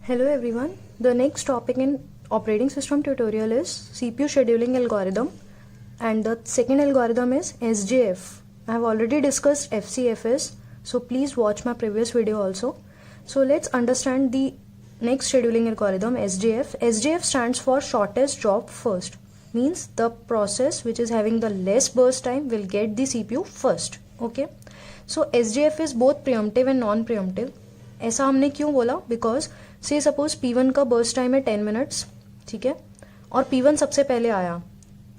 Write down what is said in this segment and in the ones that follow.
Hello everyone. The next topic in operating system tutorial is CPU scheduling algorithm, and the second algorithm is SJF. I have already discussed FCFS, so please watch my previous video also. So let's understand the next scheduling algorithm, SJF. SJF stands for shortest job first. Means the process which is having the less burst time will get the CPU first. Okay. So SJF is both preemptive and non-preemptive. ऐसा हमने क्यों बोला? Because से suppose P1 का burst time है 10 minutes, ठीक है, और P1 सबसे पहले आया.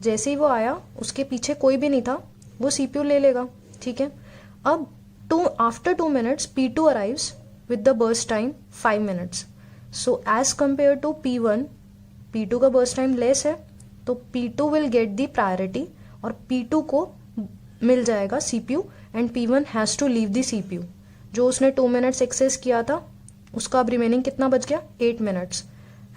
जैसे ही वो आया उसके पीछे कोई भी नहीं था, वो CPU ले लेगा, ठीक है. अब after 2 minutes P2 arrives with the burst time 5 minutes. So as compare to P1, P2 का बर्स्ट टाइम लेस है, तो P2 will get the priority और P2 को मिल जाएगा CPU and P1 has to leave the CPU. जो उसने 2 minutes access किया था उसका अब रिमेनिंग कितना बच गया? 8 minutes,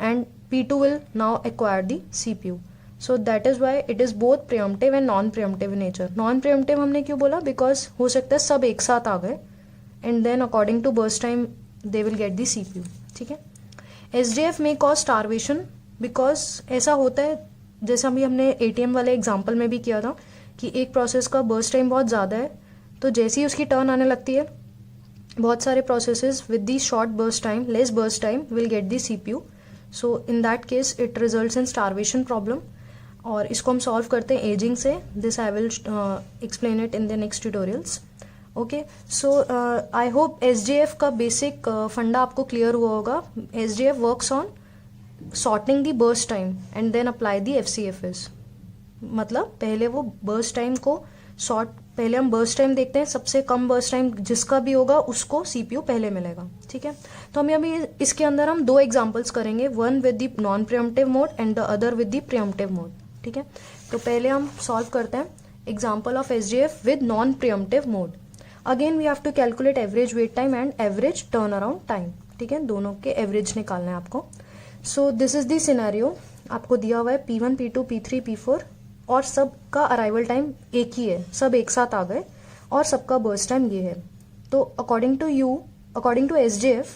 and P2 will now acquire the CPU. So that is why it is both preemptive and non preemptive nature. Non preemptive हमने क्यों बोला? बिकॉज हो सकता है सब एक साथ आ गए and then according to burst time they will get the CPU. ठीक है. SJF में कॉज स्टारवेशन, बिकॉज ऐसा होता है जैसा अभी हमने ATM वाले एग्जाम्पल में भी किया था कि एक प्रोसेस का बर्स्ट टाइम बहुत ज़्यादा है, तो जैसे ही उसकी टर्न आने लगती है बहुत सारे processes with the short burst time, less burst time will get the CPU. So in that case it results in starvation problem, और इसको हम सॉल्व करते हैं एजिंग से. This I will explain it in the next tutorials. Okay, so I hope SJF का basic funda आपको clear हुआ होगा. SJF works on sorting the burst time and then apply the FCFS. मतलब पहले वो बर्स्ट टाइम को short, पहले हम बर्स्ट टाइम देखते हैं, सबसे कम बर्स्ट टाइम जिसका भी होगा उसको CPU पहले मिलेगा. ठीक है. तो हम अभी इसके अंदर हम 2 एग्जांपल्स करेंगे, one with the non preemptive mode and the other with the preemptive mode. ठीक है. तो पहले हम सॉल्व करते हैं example of SJF with non preemptive mode. Again we have to calculate average wait time and average turn around time. ठीक है, दोनों के एवरेज निकालना है आपको. So this is the scenario. आपको दिया हुआ है P1, P2, P3, P4 और सबका अराइवल टाइम एक ही है, सब एक साथ आ गए और सबका बर्स्ट टाइम ये है. तो अकॉर्डिंग टू SJF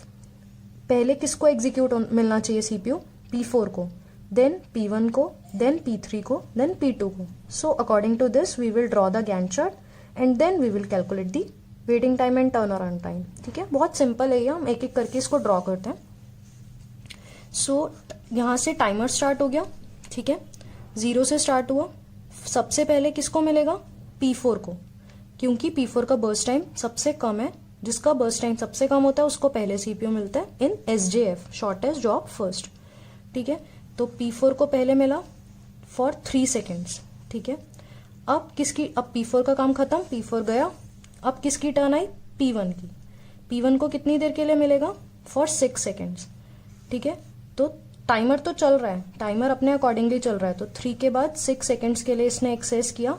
पहले किसको एग्जीक्यूट मिलना चाहिए? CPU P4 को, देन P1 को, देन P3 को, देन P2 को. So according to this we will draw the Gantt chart and then we will calculate the waiting time and turn around time. ठीक है, बहुत simple है ये, हम एक एक करके इसको ड्रॉ करते हैं. सो यहाँ से टाइमर स्टार्ट हो गया. ठीक है, 0 से स्टार्ट हुआ. सबसे पहले किसको मिलेगा? P4 को, क्योंकि P4 का बर्स्ट टाइम सबसे कम है. जिसका बर्स्ट टाइम सबसे कम होता है उसको पहले CPU मिलता है इन SJF, शॉर्टेस्ट जॉब फर्स्ट. ठीक है, तो P4 को पहले मिला फॉर 3 सेकेंड्स. ठीक है, अब P4 का काम खत्म, P4 गया. अब किसकी टर्न आई? P1 की. P1 को कितनी देर के लिए मिलेगा? For 6 seconds. ठीक है, तो टाइमर तो चल रहा है, टाइमर अपने अकॉर्डिंगली चल रहा है. तो 3 के बाद 6 सेकेंड्स के लिए इसने एक्सेस किया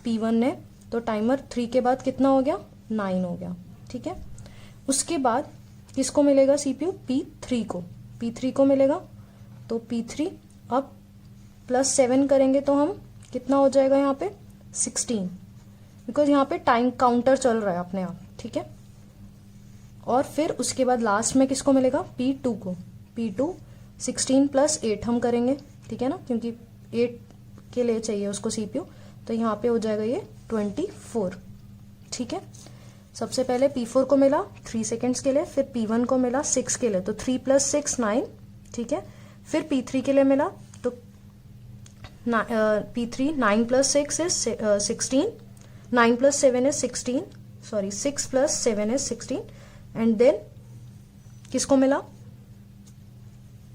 P1 ने, तो टाइमर 3 के बाद कितना हो गया? 9 हो गया. ठीक है, उसके बाद किसको मिलेगा CPU? P3 को. P3 को मिलेगा, तो P3 अब +7 करेंगे तो हम कितना हो जाएगा यहाँ पे? 16, बिकॉज यहाँ पे टाइम काउंटर चल रहा है अपने आप. ठीक है, और फिर उसके बाद लास्ट में किसको मिलेगा? P2 को. P2 16 + 8 हम करेंगे. ठीक है ना, क्योंकि 8 के लिए चाहिए उसको CPU, तो यहाँ पे हो जाएगा ये 24. ठीक है, सबसे पहले P4 को मिला 3 सेकेंड्स के लिए, फिर P1 को मिला 6 के लिए, तो 3 + 6 9. ठीक है, फिर P3 के लिए मिला, तो P3 9 + 6 is 16, 9 + 7 is 16, sorry 6 + 7 is 16, and then किसको मिला?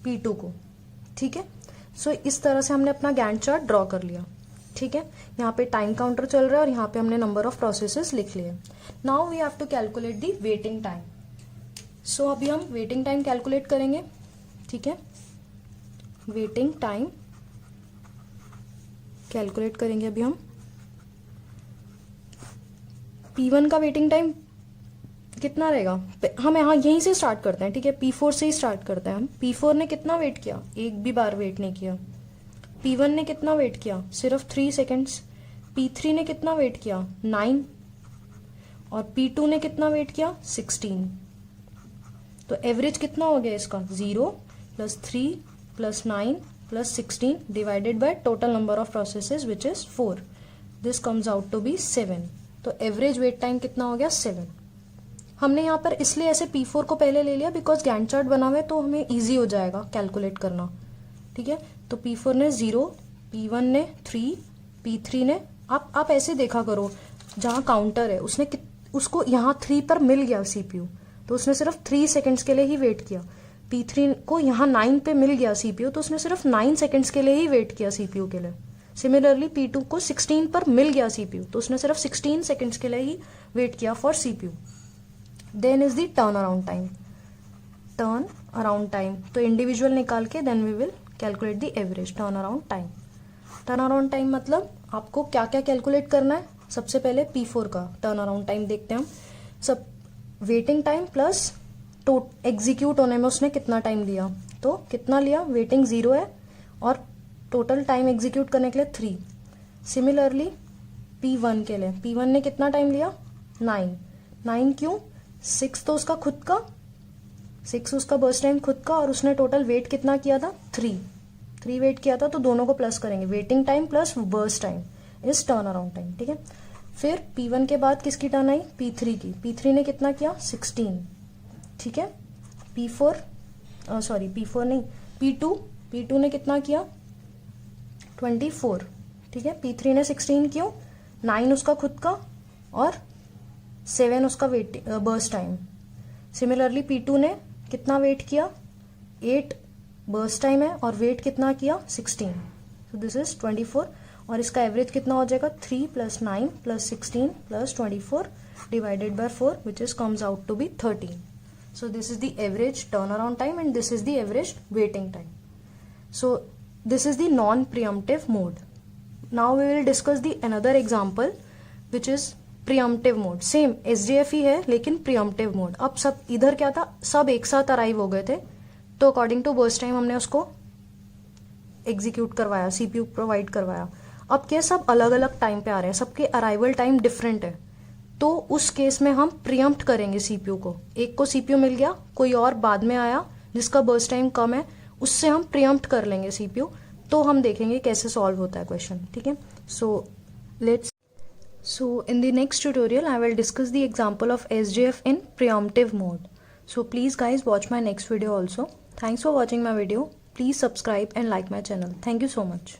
P2 को. ठीक है, सो इस तरह से हमने अपना गैंट चार्ट ड्रॉ कर लिया. ठीक है, यहाँ पे टाइम काउंटर चल रहा है और यहाँ पे हमने नंबर ऑफ प्रोसेसेस लिख लिए. Now we have to calculate the waiting time. So अभी हम वेटिंग टाइम कैलकुलेट करेंगे. ठीक है, वेटिंग टाइम कैलकुलेट करेंगे अभी हम. P1 का वेटिंग टाइम कितना रहेगा? हम यहाँ यहीं से स्टार्ट करते हैं. ठीक है, P4 से ही स्टार्ट करते हैं हम. P4 ने कितना वेट किया? एक भी बार वेट नहीं किया. P1 ने कितना वेट किया? सिर्फ 3 सेकेंड्स. P3 ने कितना वेट किया? 9. और P2 ने कितना वेट किया? 16. तो एवरेज कितना हो गया इसका 0 + 3 + 9 + 16 divided by total number of processes which is 4. This comes out to be 7. तो एवरेज वेट टाइम कितना हो गया 7. हमने यहाँ पर इसलिए ऐसे P4 को पहले ले लिया बिकॉज गैंट चार्ट बना हुआ है तो हमें ईजी हो जाएगा कैलकुलेट करना. ठीक है, तो P4 ने 0, P1 ने 3, P3 ने आप ऐसे देखा करो जहाँ काउंटर है उसको यहाँ 3 पर मिल गया CPU तो उसने सिर्फ 3 सेकेंड्स के लिए ही वेट किया. P3 को यहाँ 9 पे मिल गया CPU तो उसने सिर्फ 9 सेकेंड्स के लिए ही वेट किया CPU के लिए. सिमिलरली P2 को 16 पर मिल गया CPU तो उसने सिर्फ 16 सेकेंड्स के लिए ही वेट किया for CPU. Then is the turn around time. Turn around time तो इंडिविजुअल निकाल के then we will calculate the average turn around time. Turn around time मतलब आपको क्या क्या कैलकुलेट करना है. सबसे पहले P4 का टर्न अराउंड टाइम देखते हैं हम. सब वेटिंग टाइम प्लस एग्जीक्यूट होने में उसने कितना टाइम लिया. तो कितना लिया, वेटिंग 0 है और टोटल टाइम एग्जीक्यूट करने के लिए 3. सिमिलरली P1 के लिए P1 ने कितना टाइम लिया 9 क्यों 6 तो उसका खुद का 6 उसका बर्स्ट टाइम खुद का और उसने टोटल वेट कितना किया था 3 वेट किया था तो दोनों को प्लस करेंगे. Waiting time plus burst time is turn around time. ठीक है, फिर P1 के बाद किसकी टर्न आई P3 की. P3 ने कितना किया 16. ठीक है, P4 नहीं P2 ने कितना किया 24. ठीक है, P3 ने 16 क्यों 9 उसका खुद का और 7 उसका wait burst time. Similarly P2 ने कितना वेट किया 8 बर्स्ट टाइम है और वेट कितना किया 16. सो दिस इज 24 और इसका एवरेज कितना हो जाएगा 3 + 9 + 16 + 24 divided by 4 which is comes out to be 13. So this is the average turnaround time and this is the average waiting time. So this is the non-preemptive mode. Now we will discuss the another example which is preemptive mode. Same SJF ही है लेकिन preemptive mode. अब सब इधर क्या था, सब एक साथ अराइव हो गए थे तो अकॉर्डिंग टू बर्स्ट टाइम हमने उसको एग्जीक्यूट करवाया, CPU प्रोवाइड करवाया. अब क्या सब अलग अलग टाइम पे आ रहे हैं, सबके अराइवल टाइम डिफरेंट है तो उस केस में हम प्रीएम्प्ट करेंगे CPU को. एक को CPU मिल गया, कोई और बाद में आया जिसका बर्स्ट टाइम कम है, उससे हम प्रीएम्प्ट कर लेंगे CPU. तो हम देखेंगे कैसे सॉल्व होता है क्वेश्चन. ठीक है, so in the next tutorial I will discuss the example of SJF in preemptive mode. So please guys watch my next video also. Thanks for watching my video. Please subscribe and like my channel. Thank you so much.